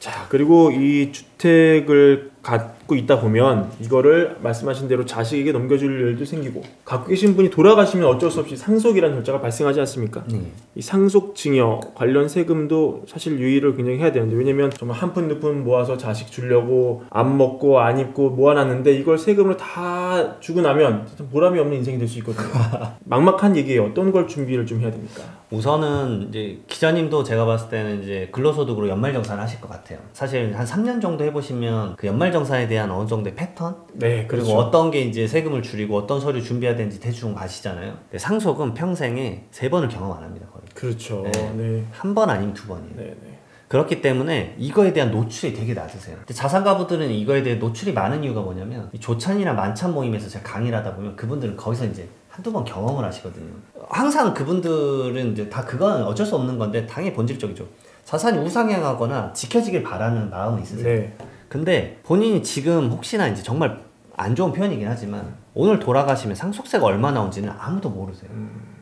자, 그리고 이 주택을 갖고 있다 보면 이거를 말씀하신 대로 자식에게 넘겨줄 일도 생기고, 갖고 계신 분이 돌아가시면 어쩔 수 없이 상속이라는 절차가 발생하지 않습니까? 이 상속 증여 관련 세금도 사실 유의를 굉장히 해야 되는데, 왜냐면 정말 한 푼 두 푼 모아서 자식 주려고 안 먹고 안 입고 모아놨는데 이걸 세금으로 다 주고 나면 보람이 없는 인생이 될 수 있거든요. 막막한 얘기예요. 어떤 걸 준비를 좀 해야 됩니까? 우선은 이제 기자님도 제가 봤을 때는 이제 근로소득으로 연말정산을 하실 것 같아요. 사실 한 3년 정도 해보시면 그 연말정산에 대한 어느 정도의 패턴? 네, 그렇죠. 그리고 어떤 게 이제 세금을 줄이고 어떤 서류 준비해야 되는지 대충 아시잖아요. 근데 상속은 평생에 3번을 경험 안 합니다, 거의. 그렇죠. 네. 네. 한 번 아니면 2번이에요. 네, 네. 그렇기 때문에 이거에 대한 노출이 되게 낮으세요. 근데 자산가부들은 이거에 대해 노출이 많은 이유가 뭐냐면, 이 조찬이나 만찬 모임에서 제가 강의를 하다 보면 그분들은 거기서 이제 한두 번 경험을 하시거든요. 항상 그분들은 이제 다 그건 어쩔 수 없는 건데 당연히 본질적이죠. 자산이 우상향하거나 지켜지길 바라는 마음은 있으세요. 네. 근데 본인이 지금 혹시나 이제 정말 안 좋은 표현이긴 하지만 오늘 돌아가시면 상속세가 얼마 나온지는 아무도 모르세요.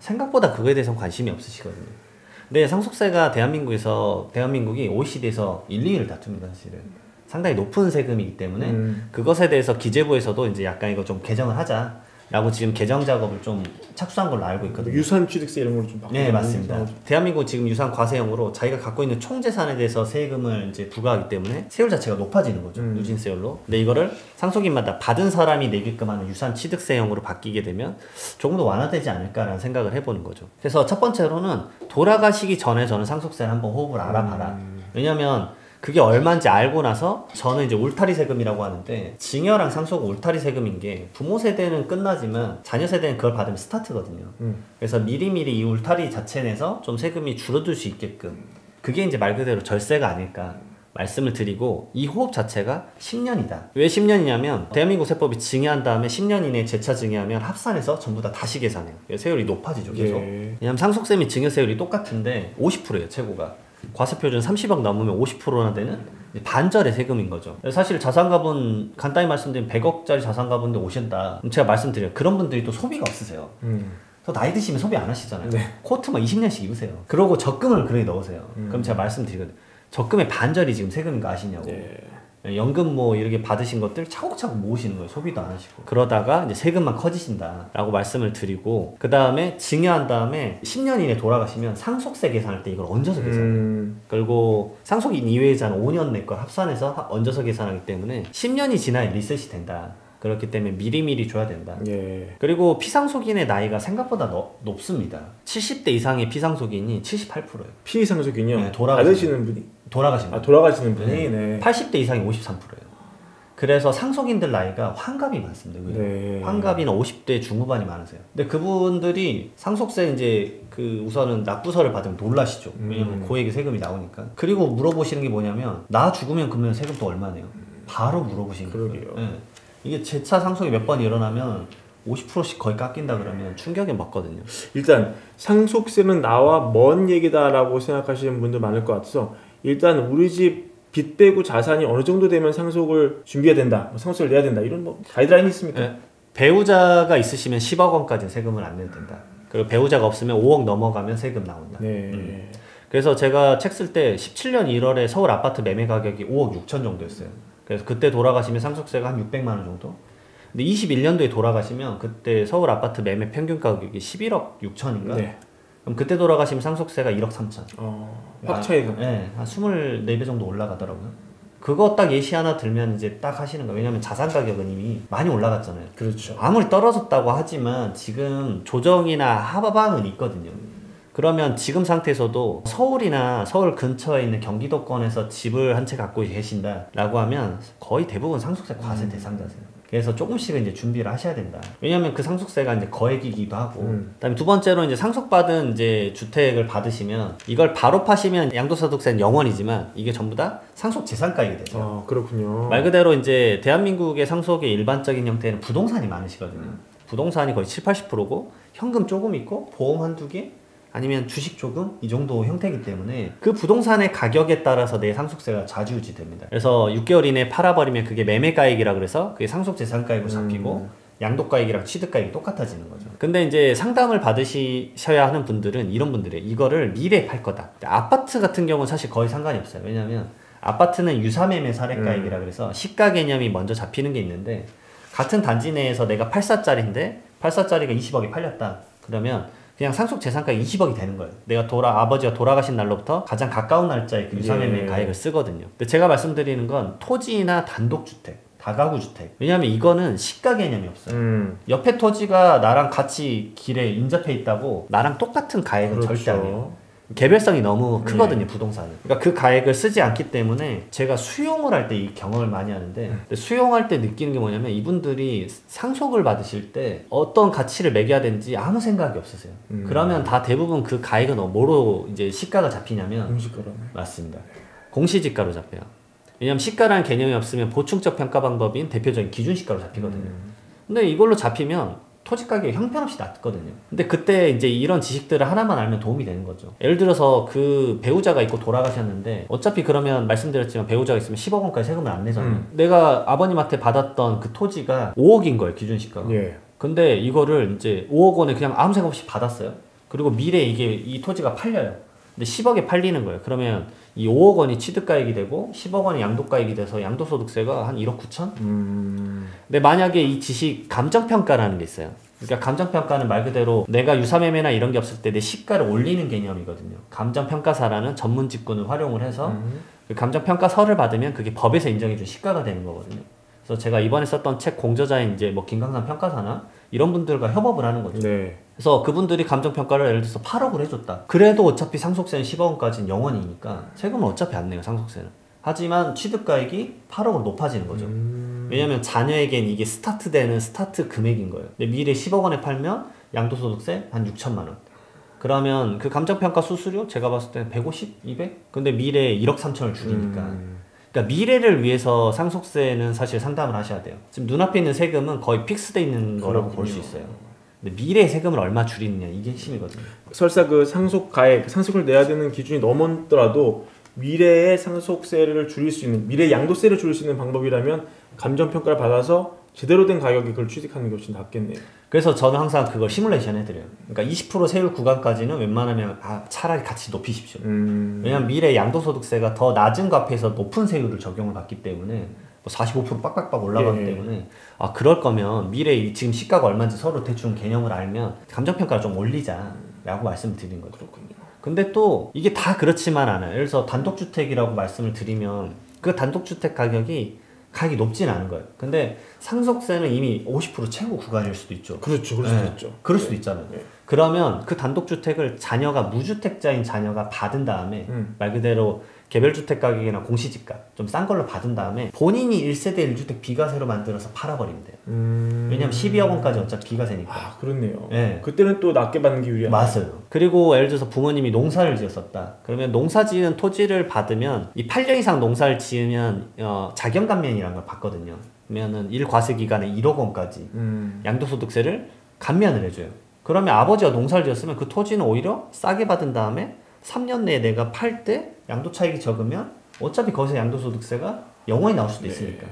생각보다 그거에 대해서 관심이 없으시거든요. 근데 상속세가 대한민국이 OECD에서 1, 2위를 다툽니다, 사실은. 상당히 높은 세금이기 때문에 그것에 대해서 기재부에서도 이제 약간 이거 좀 개정을 하자 라고 지금 개정 작업을 좀 착수한 걸로 알고 있거든요. 유산 취득세 이런 걸로 좀 바꾸는. 네, 맞습니다. 대한민국 지금 유산 과세형으로 자기가 갖고 있는 총 재산에 대해서 세금을 이제 부과하기 때문에 세율 자체가 높아지는 거죠. 누진세율로. 근데 이거를 상속인마다 받은 사람이 내게끔 하는 유산 취득세형으로 바뀌게 되면 조금 더 완화되지 않을까라는 생각을 해보는 거죠. 그래서 첫 번째로는 돌아가시기 전에 저는 상속세를 한번 호흡을 알아봐라. 왜냐면 그게 얼마인지 알고 나서 저는 이제 울타리 세금이라고 하는데, 증여랑 상속은 울타리 세금인 게 부모 세대는 끝나지만 자녀 세대는 그걸 받으면 스타트거든요. 그래서 미리미리 이 울타리 자체 내서 좀 세금이 줄어들 수 있게끔, 그게 이제 말 그대로 절세가 아닐까 말씀을 드리고, 이 호흡 자체가 10년이다. 왜 10년이냐면 대한민국 세법이 증여한 다음에 10년 이내에 재차 증여하면 합산해서 전부 다 다시 계산해요. 세율이 높아지죠, 계속. 예. 왜냐면 상속세 및 증여세율이 똑같은데 50%예요, 최고가. 과세표준 30억 넘으면 50%나 되는 반절의 세금인 거죠. 사실 자산가분, 간단히 말씀드리면 100억짜리 자산가분들 오신다. 제가 말씀드려요. 그런 분들이 또 소비가 없으세요. 또 나이 드시면 소비 안 하시잖아요. 네. 코트 막 20년씩 입으세요. 그러고 적금을 그렇게 넣으세요. 그럼 제가 말씀드리거든요. 적금의 반절이 지금 세금인 거 아시냐고. 네. 연금 뭐 이렇게 받으신 것들 차곡차곡 모으시는 거예요. 소비도 안 하시고. 그러다가 이제 세금만 커지신다 라고 말씀을 드리고, 그 다음에 증여한 다음에 10년 이내 돌아가시면 상속세 계산할 때 이걸 얹어서 계산해요. 그리고 상속인 이외의자는 5년 내 걸 합산해서 얹어서 계산하기 때문에 10년이 지나야 리셋이 된다. 그렇기 때문에 미리미리 줘야 된다. 예. 그리고 피상속인의 나이가 생각보다 높습니다. 70대 이상의 피상속인이 78%예요. 피상속인요? 네, 받으시는 분이? 돌아가신 분. 돌아가시는 분이? 네. 80대 이상이 53%예요. 그래서 상속인들 나이가 환갑이 많습니다. 네. 환갑이나 50대 중후반이 많으세요. 근데 그분들이 상속세 이제 그 우선은 납부서를 받으면 놀라시죠. 왜냐면 고액의 세금이 나오니까. 그리고 물어보시는 게 뭐냐면, 나 죽으면 그러면 세금 또 얼마네요? 바로 물어보시는 거예요. 그러게요. 네. 이게 재차 상속이 몇 번 일어나면 50%씩 거의 깎인다 그러면 충격에 먹거든요. 일단 상속세는 나와 먼 얘기다라고 생각하시는 분들 많을 것 같아서, 일단 우리 집 빚 빼고 자산이 어느 정도 되면 상속을 준비해야 된다, 상속세를 내야 된다, 이런 뭐 가이드라인이 있습니까? 네. 배우자가 있으시면 10억 원까지 세금을 안 내도 된다. 그리고 배우자가 없으면 5억 넘어가면 세금 나온다. 네. 그래서 제가 책 쓸 때 17년 1월에 서울 아파트 매매 가격이 5억 6천 정도였어요. 그래서 그때 돌아가시면 상속세가 한 600만 원 정도. 근데 21년도에 돌아가시면 그때 서울 아파트 매매 평균 가격이 11억 6천인가? 네. 그럼 그때 돌아가시면 상속세가 1억 3천. 확 차이가. 네, 한 24배 정도 올라가더라고요. 그거 딱 예시 하나 들면 이제 딱 하시는 거예요. 왜냐면 자산 가격은 이미 많이 올라갔잖아요. 그렇죠. 아무리 떨어졌다고 하지만 지금 조정이나 하방은 있거든요. 그러면 지금 상태에서도 서울이나 서울 근처에 있는 경기도권에서 집을 한 채 갖고 계신다라고 하면 거의 대부분 상속세 과세 대상자세요. 그래서 조금씩은 이제 준비를 하셔야 된다. 왜냐면 그 상속세가 이제 거액이기도 하고. 그다음에 두 번째로 이제 상속받은 이제 주택을 받으시면 이걸 바로 파시면 양도소득세는 0원이지만 이게 전부 다 상속 재산가액이 되죠. 그렇군요. 말 그대로 이제 대한민국의 상속의 일반적인 형태는 부동산이 많으시거든요. 부동산이 거의 70~80%고 현금 조금 있고 보험 한두 개, 아니면 주식 조금 이 정도 형태이기 때문에 그 부동산의 가격에 따라서 내 상속세가 좌지우지 됩니다. 그래서 6개월 이내에 팔아버리면 그게 매매가액이라 그래서 그게 상속재산가액으로 잡히고 양도가액이랑 취득가액이 똑같아지는 거죠. 근데 이제 상담을 받으셔야 하는 분들은 이런 분들이에요. 이거를 미래에 팔 거다. 아파트 같은 경우는 사실 거의 상관이 없어요. 왜냐하면 아파트는 유사매매 사례가액이라 그래서 시가 개념이 먼저 잡히는 게 있는데 같은 단지 내에서 내가 84짜리인데 84짜리가 20억이 팔렸다. 그러면 그냥 상속 재산가액 20억이 되는 거예요. 내가 아버지가 돌아가신 날로부터 가장 가까운 날짜에 그 유사매매 가액을 쓰거든요. 근데 제가 말씀드리는 건 토지나 단독주택, 다가구 주택. 왜냐하면 이거는 시가 개념이 없어요. 옆에 토지가 나랑 같이 길에 인접해 있다고 나랑 똑같은 가액은 그렇죠. 절대 아니에요. 개별성이 너무 크거든요, 부동산은. 그러니까 그 가액을 쓰지 않기 때문에 제가 수용을 할 때 이 경험을 많이 하는데 근데 수용할 때 느끼는 게 뭐냐면 이분들이 상속을 받으실 때 어떤 가치를 매겨야 되는지 아무 생각이 없으세요. 그러면 다 대부분 그 가액은 뭐로 이제 시가가 잡히냐면 공시가로. 맞습니다. 공시지가로 잡혀요. 왜냐면 시가라는 개념이 없으면 보충적 평가 방법인 대표적인 기준시가로 잡히거든요. 근데 이걸로 잡히면 토지 가격이 형편없이 낮거든요. 근데 그때 이제 이런 지식들을 하나만 알면 도움이 되는 거죠. 예를 들어서 그 배우자가 있고 돌아가셨는데 어차피 그러면 말씀드렸지만 배우자가 있으면 10억 원까지 세금을 안 내잖아요. 내가 아버님한테 받았던 그 토지가 5억인 거예요, 기준시가가. 예. 근데 이거를 이제 5억 원에 그냥 아무 생각 없이 받았어요. 그리고 미래에 이 토지가 팔려요. 근데 10억에 팔리는 거예요. 그러면 이 5억 원이 취득가액이 되고 10억 원이 양도가액이 돼서 양도소득세가 한 1억 9천? 근데 만약에 이 지식 감정평가라는 게 있어요. 그러니까 감정평가는 말 그대로 내가 유사매매나 이런 게 없을 때 내 시가를 올리는 개념이거든요. 감정평가사라는 전문 직군을 활용을 해서 그 감정평가서를 받으면 그게 법에서 인정해준 시가가 되는 거거든요. 그래서 제가 이번에 썼던 책 공저자인 이제 뭐 김강산 평가사나 이런 분들과 협업을 하는 거죠. 네. 그래서 그분들이 감정평가를 예를 들어서 8억을 해줬다. 그래도 어차피 상속세는 10억 원까지는 영원이니까 세금은 어차피 안 내요, 상속세는. 하지만 취득가액이 8억으로 높아지는 거죠. 왜냐면 자녀에겐 이게 스타트되는 스타트 금액인 거예요. 근데 미래 10억 원에 팔면 양도소득세 한 6천만 원. 그러면 그 감정평가 수수료 제가 봤을 때는 150, 200? 근데 미래에 1억 3천을 줄이니까. 그러니까 미래를 위해서 상속세는 사실 상담을 하셔야 돼요. 지금 눈앞에 있는 세금은 거의 픽스돼 있는 거라고 볼 수 있어요. 근데 미래의 세금을 얼마 줄이느냐 이게 핵심이거든요. 설사 그 상속 가액, 상속을 내야 되는 기준이 넘었더라도 미래의 상속세를 줄일 수 있는, 미래 양도세를 줄일 수 있는 방법이라면 감정평가를 받아서 제대로 된 가격에 그걸 취득하는 게 훨씬 낫겠네요. 그래서 저는 항상 그걸 시뮬레이션 해드려요. 그러니까 20% 세율 구간까지는 웬만하면 차라리 같이 높이십시오. 왜냐면 미래 양도소득세가 더 낮은 값에서 높은 세율을 적용을 받기 때문에 45% 빡빡빡 올라가기 때문에 그럴 거면 미래 지금 시가가 얼마인지 서로 대충 개념을 알면 감정평가를 좀 올리자라고 말씀을 드린 거죠. 그렇군요. 근데 또 이게 다 그렇지만 않아요. 예를 들어서 단독주택이라고 말씀을 드리면 그 단독주택 가격이 높진 않은 거예요. 근데 상속세는 이미 50% 최고 구간일 수도 있죠. 그렇죠. 그럴 수도 있죠. 그럴 수도 있잖아요. 그러면 그 단독주택을 무주택자인 자녀가 받은 다음에 말 그대로 개별주택 가격이나 공시지가 좀 싼 걸로 받은 다음에 본인이 1세대 1주택 비과세로 만들어서 팔아버리면 돼요. 왜냐면 12억 원까지 어차피 비과세니까. 그렇네요. 네. 그때는 또 낮게 받는 게 유리하네요. 맞아요. 그리고 예를 들어서 부모님이 농사를 지었었다. 그러면 농사 지은 토지를 받으면 이 8년 이상 농사를 지으면 자경감면이라는 걸 받거든요. 그러면은 1과세 기간에 1억 원까지 양도소득세를 감면을 해줘요. 그러면 아버지가 농사를 지었으면 그 토지는 오히려 싸게 받은 다음에 3년 내에 내가 팔 때 양도 차익이 적으면 어차피 거기서 양도소득세가 영원히 나올 수도 있으니까.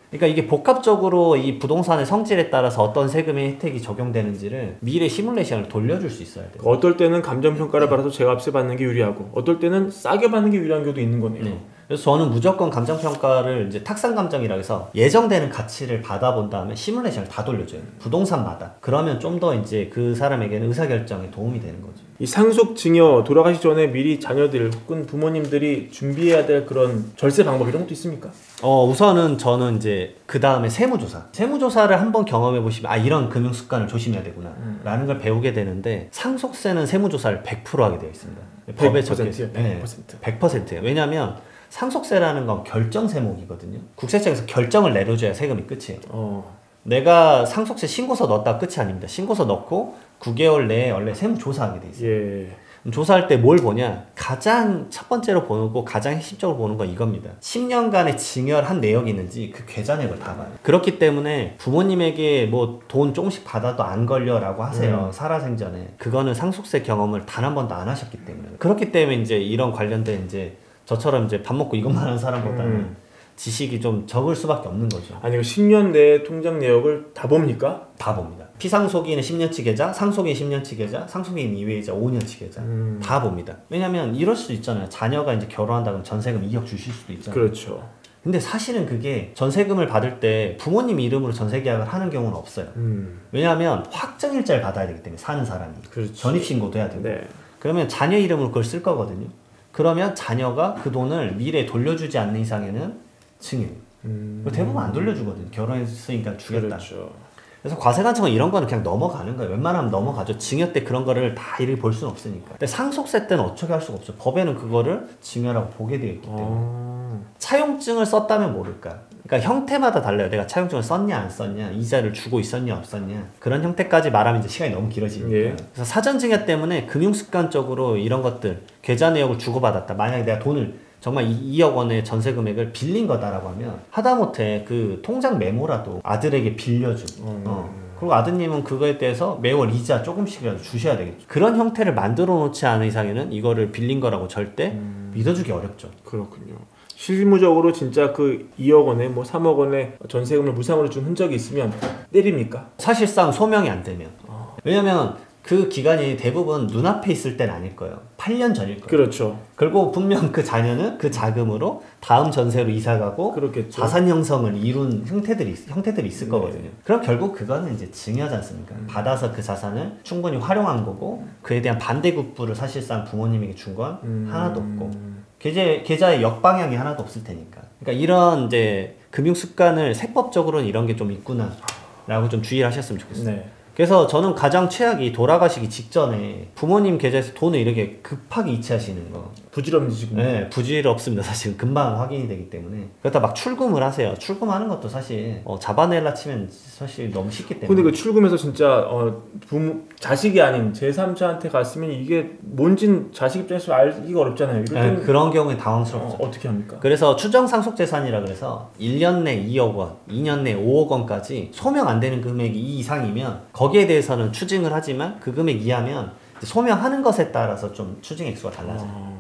그러니까 이게 복합적으로 이 부동산의 성질에 따라서 어떤 세금의 혜택이 적용되는지를 미래 시뮬레이션을 돌려줄 수 있어야 돼요. 어떨 때는 감정평가를 받아서 제값을 받는 게 유리하고 어떨 때는 싸게 받는 게 유리한 경우도 있는 거네요. 네. 그래서 저는 무조건 감정평가를 이제 탁상감정이라고 해서 예정되는 가치를 받아본 다음에 시뮬레이션을 다 돌려줘요. 부동산마다. 그러면 좀 더 이제 그 사람에게는 의사결정에 도움이 되는 거죠. 이 상속 증여 돌아가시 전에 미리 자녀들 혹은 부모님들이 준비해야 될 그런 절세 방법 이런 것도 있습니까? 우선은 저는 이제 그 다음에 세무조사를 한번 경험해 보시면 이런 금융 습관을 조심해야 되구나 라는 걸 배우게 되는데 상속세는 세무조사를 100% 하게 되어 있습니다. 법에 적혀 있어요. 100%예요. 왜냐하면 상속세라는 건 결정 세목이거든요. 국세청에서 결정을 내려줘야 세금이 끝이에요. 내가 상속세 신고서 넣었다 끝이 아닙니다. 신고서 넣고 9개월 내에 원래 세무조사하게 돼 있어요. 조사할 때 뭘 보냐? 가장 첫 번째로 보고 가장 핵심적으로 보는 건 이겁니다. 10년간의 증여한 내역이 있는지 그 계좌내역을 다 봐요. 그렇기 때문에 부모님에게 뭐 돈 조금씩 받아도 안 걸려라고 하세요. 살아생전에. 그거는 상속세 경험을 단 한 번도 안 하셨기 때문에. 그렇기 때문에 이제 이런 관련된 이제 저처럼 이제 밥 먹고 이것만 하는 사람보다는 지식이 좀 적을 수밖에 없는 거죠. 아니 10년 내에 통장 내역을 다 봅니까? 다 봅니다. 피상속인은 10년치 계좌, 상속인 10년치 계좌, 상속인 이외이자 5년치 계좌 다 봅니다. 왜냐면 이럴 수도 있잖아요. 자녀가 이제 결혼한다 그러면 전세금 2억 주실 수도 있잖아요. 그렇죠. 근데 사실은 그게 전세금을 받을 때 부모님 이름으로 전세 계약을 하는 경우는 없어요. 왜냐하면 확정일자를 받아야 되기 때문에 사는 사람이 그렇죠. 전입신고도 해야 되고 네. 그러면 자녀 이름으로 그걸 쓸 거거든요. 그러면 자녀가 그 돈을 미래에 돌려주지 않는 이상에는 증여해요. 대부분 안 돌려주거든요. 결혼했으니까 주겠다. 그렇죠. 그래서 과세관청은 이런 거는 그냥 넘어가는 거예요. 웬만하면 넘어가죠. 증여 때 그런 거를 다 이렇게 볼 수는 없으니까. 근데 상속세 때는 어떻게 할 수가 없죠. 법에는 그거를 증여라고 보게 되어 있기 때문에. 차용증을 썼다면 모를까. 그러니까 형태마다 달라요. 내가 차용증을 썼냐 안 썼냐, 이자를 주고 있었냐 없었냐, 그런 형태까지 말하면 이제 시간이 너무 길어지니까. 예. 그래서 사전증여 때문에 금융습관적으로 이런 것들, 계좌 내역을 주고받았다. 만약에 내가 돈을 정말 2억 원의 전세 금액을 빌린 거다라고 하면 하다못해 그 통장 메모라도 아들에게 빌려주고 그리고 아드님은 그거에 대해서 매월 이자 조금씩이라도 주셔야 되겠죠. 그런 형태를 만들어 놓지 않은 이상에는 이거를 빌린 거라고 절대 믿어주기 어렵죠. 그렇군요. 실무적으로 진짜 그 2억 원에 뭐 3억 원의 전세금을 무상으로 준 흔적이 있으면 때립니까? 사실상 소명이 안 되면. 왜냐면 그 기간이 대부분 눈앞에 있을 때는 아닐 거예요. 8년 전일 거예요. 그렇죠. 그리고 분명 그 자녀는 그 자금으로 다음 전세로 이사가고 그렇겠죠. 자산 형성을 이룬 형태들이 있을 거거든요. 그럼 결국 그거는 이제 증여지 않습니까? 받아서 그 자산을 충분히 활용한 거고 그에 대한 반대급부를 사실상 부모님에게 준 건 하나도 없고 계좌의 역방향이 하나도 없을 테니까. 그러니까 이런 이제 금융 습관을 세법적으로는 이런 게 좀 있구나라고 좀 주의를 하셨으면 좋겠어요. 네. 그래서 저는 가장 최악이 돌아가시기 직전에 부모님 계좌에서 돈을 이렇게 급하게 이체하시는 거. 부질없으시군요. 네, 부질없습니다. 사실 금방 확인이 되기 때문에. 그렇다 막 출금을 하세요. 출금하는 것도 사실 잡아내려 치면 사실 너무 쉽기 때문에. 근데 그 출금해서 진짜 자식이 아닌 제3자한테 갔으면 이게 뭔진 자식 입장에서 알기가 어렵잖아요. 이럴 때는 그런 경우에 당황스럽죠. 어떻게 합니까? 그래서 추정 상속 재산이라 그래서 1년 내 2억 원, 2년 내 5억 원까지 소명 안 되는 금액이 이 이상이면 거기에 대해서는 추징을 하지만 그 금액 이하면 소명하는 것에 따라서 좀 추징 액수가 달라져요.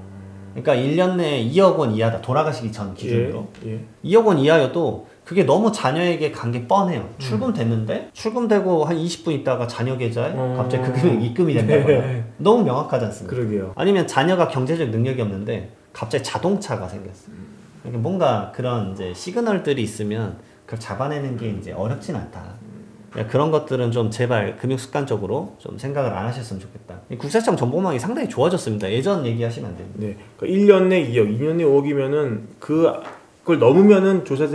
그러니까 1년 내에 2억 원 이하다. 돌아가시기 전 기준으로. 예. 2억 원 이하여도 그게 너무 자녀에게 간 게 뻔해요. 출금됐는데 출금되고 한 20분 있다가 자녀 계좌에 갑자기 그 금액이 입금이 된다거나. 네. 너무 명확하지 않습니까? 그러게요. 아니면 자녀가 경제적 능력이 없는데 갑자기 자동차가 생겼어요. 그러니까 뭔가 그런 이제 시그널들이 있으면 그걸 잡아내는 게 이제 어렵진 않다. 그런 것들은 좀 제발 금융 습관적으로 좀 생각을 안 하셨으면 좋겠다. 국세청 정보망이 상당히 좋아졌습니다. 예전 얘기하시면 안 됩니다. 네. 그러니까 1년 내 2억, 2년 내 5억이면은 그걸 넘으면은 조사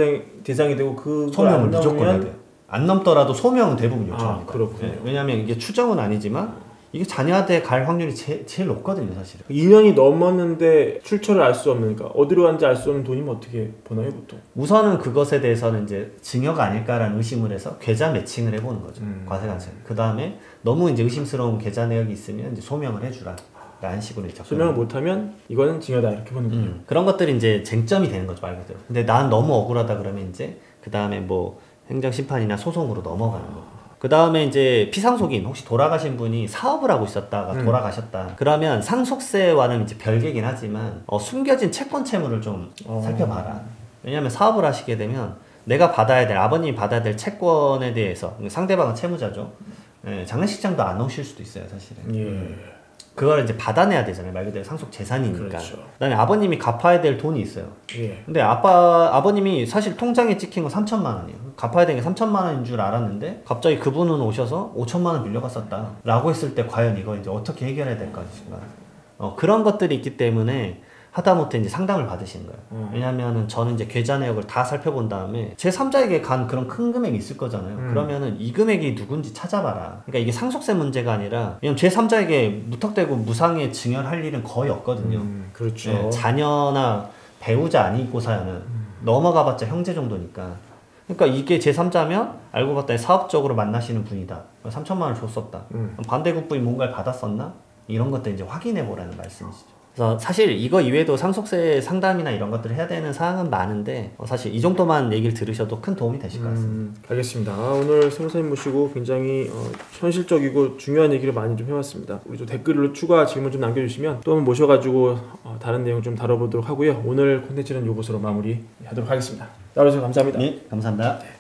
대상이 되고 그 소명을 무조건 해야 돼요. 안 넘더라도 소명은 대부분 요청합니다. 그렇군요. 네, 왜냐하면 이게 추정은 아니지만 이게 자녀한테 갈 확률이 제일 높거든요, 사실은. 2년이 넘었는데 출처를 알 수 없는, 그러니까 어디로 간지 알 수 없는 돈이면 어떻게 버나요, 보통? 우선은 그것에 대해서는 이제 증여가 아닐까라는 의심을 해서 계좌 매칭을 해보는 거죠. 과세관청이. 그 다음에 너무 이제 의심스러운 계좌 내역이 있으면 이제 소명을 해주라. 라는 식으로 이제 소명을 못하면 이거는 증여다 이렇게 보는군요. 그런 것들이 이제 쟁점이 되는 거죠, 말 그대로. 근데 난 너무 억울하다 그러면 이제 그 다음에 뭐 행정심판이나 소송으로 넘어가는 거고. 그 다음에 이제 피상속인, 혹시 돌아가신 분이 사업을 하고 있었다가 돌아가셨다. 그러면 상속세와는 이제 별개긴 하지만 숨겨진 채권 채무를 좀 살펴봐라. 왜냐하면 사업을 하시게 되면 내가 받아야 될, 아버님이 받아야 될 채권에 대해서, 상대방은 채무자죠. 장례식장도 안 오실 수도 있어요, 사실은. 예. 그걸 이제 받아내야 되잖아요. 말 그대로 상속 재산이니까. 그렇죠. 그다음에 아버님이 갚아야 될 돈이 있어요. 예. 근데 아버님이 사실 통장에 찍힌 거 3천만 원이에요. 갚아야 되는 게 3천만 원인 줄 알았는데 갑자기 그분은 오셔서 5천만 원 빌려갔었다 라고 했을 때 과연 이거 이제 어떻게 해결해야 될 것인가. 그런 것들이 있기 때문에 하다못해 이제 상담을 받으시는 거예요. 왜냐면은 저는 이제 계좌 내역을 다 살펴본 다음에 제3자에게 간 그런 큰 금액이 있을 거잖아요. 그러면은 이 금액이 누군지 찾아봐라. 그러니까 이게 상속세 문제가 아니라, 왜냐면 제3자에게 무턱대고 무상의 증여할 일은 거의 없거든요. 그렇죠. 네, 자녀나 배우자 아니고서야는 넘어가봤자 형제 정도니까. 그러니까 이게 제3자면 알고 봤더니 사업적으로 만나시는 분이다. 3천만 원을 줬었다. 반대급부인 뭔가를 받았었나? 이런 것들 이제 확인해 보라는 말씀이시죠. 그래서 사실 이거 이외에도 상속세 상담이나 이런 것들을 해야 되는 사항은 많은데 사실 이 정도만 얘기를 들으셔도 큰 도움이 되실 것 같습니다. 알겠습니다. 오늘 세무사님 모시고 굉장히 현실적이고 중요한 얘기를 많이 좀 해왔습니다. 우리 또 댓글로 추가 질문 좀 남겨주시면 또 한번 모셔가지고 다른 내용 좀 다뤄보도록 하고요. 오늘 콘텐츠는 이것으로 마무리하도록 하겠습니다. 나와주셔서 감사합니다. 네, 감사합니다.